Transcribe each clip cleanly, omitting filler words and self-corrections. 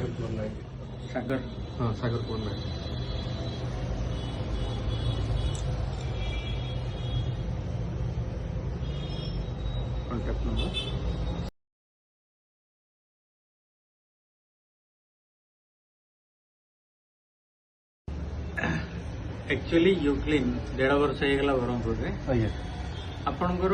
सागर हाँ सागरपुर में। Contact number actually यूक्लिन 1.5 वर्ष हो ब्रह्मपुर में आपणकर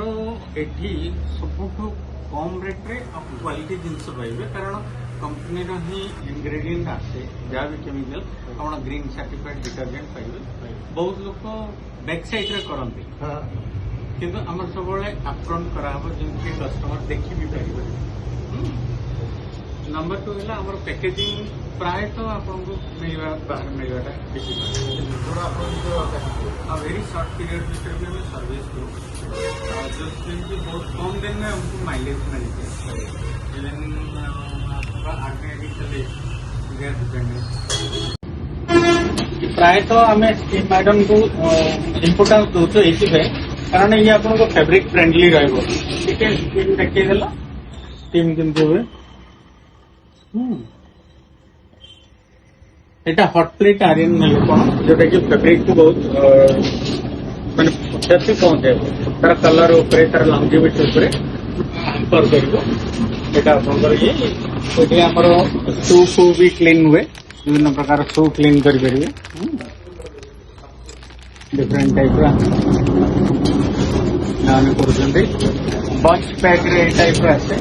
एठी सबुठु कम रेट्रे क्वालिटी जिनस पाइबे कारण कंपनी ही इंग्रेडिएंट आसे जहाँ भी केमिकल आप ग्रीन सर्टिफाइड डिटर्जेंट पाइबे। बहुत लोग बैक साइड रे करती किंतु आम सब अपफ्रंट कराहब जमी कस्टमर देखी भी पारे। नंबर 2 है आम पैकेजिंग प्राय तो आपको मिलवा बाहर मिलवाटा बेसी वेरी शॉर्ट पीरियड भितर भी हमें सर्विस करूँ जस्ट बहुत कम दिन में हमको माइलेज मिलते इवन आगे भी चले प्राय तो आम मैडम को इम्पोर्टान्स दौर ये कारण ये आपको फैब्रिक फ्रेंडली रही स्टीम देखिए स्टीम केमती हुए এটা হট প্লেট আয়রন নেলে কোন যেটা কি ফেব্রিক को बहुत মানে ক্ষতি পৌঁছে তার কলর উপরে তার লংজিভিটি উপরে হ্যাম্পার করিব। এটা আপনার ইয়ে এটি আমার শু ফু भी क्लीन हुए বিভিন্ন প্রকার শু ক্লিন করি পারিবে ডিফরেন্ট টাইপ রা নানি করুଛନ୍ତି बंच पैक रे टाइप रा আছে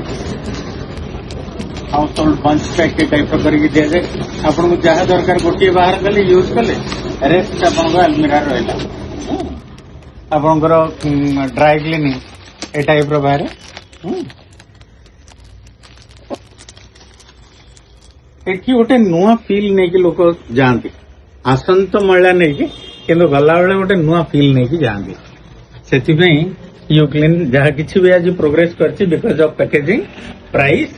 हाउस होल्ड बंच पैक के टाइप करके दिया जाए आपको जहाँ दरकार गोटे बाहर कले यूज कले रेस्ट आप आलमीरा रहा आपणकर ड्राई क्लीनिंग ए टाइप बाहर एठी गोटे नुआ फील नहीं कि लोक जाती आसंत महिला नहीं कि किंतु गला बेले गोटे नुआ फील नहीं कि जाती से यूक्लिन जहाँ किसी भी आज प्रोग्रेस करछि बिकॉज ऑफ पैकेजिंग प्राइस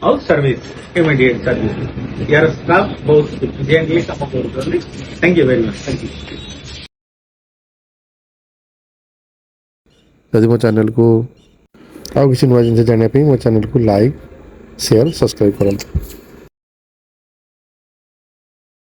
और सर्विस इमीडिएट सर्विस यार स्टाफ बहुत इफिशिएंटली काम कर। Thank you very much. Thank you. यदि मो चैनल को आउ किसी नुआ जिन जानापी मो चैनल को लाइक शेयर सब्सक्राइब करते।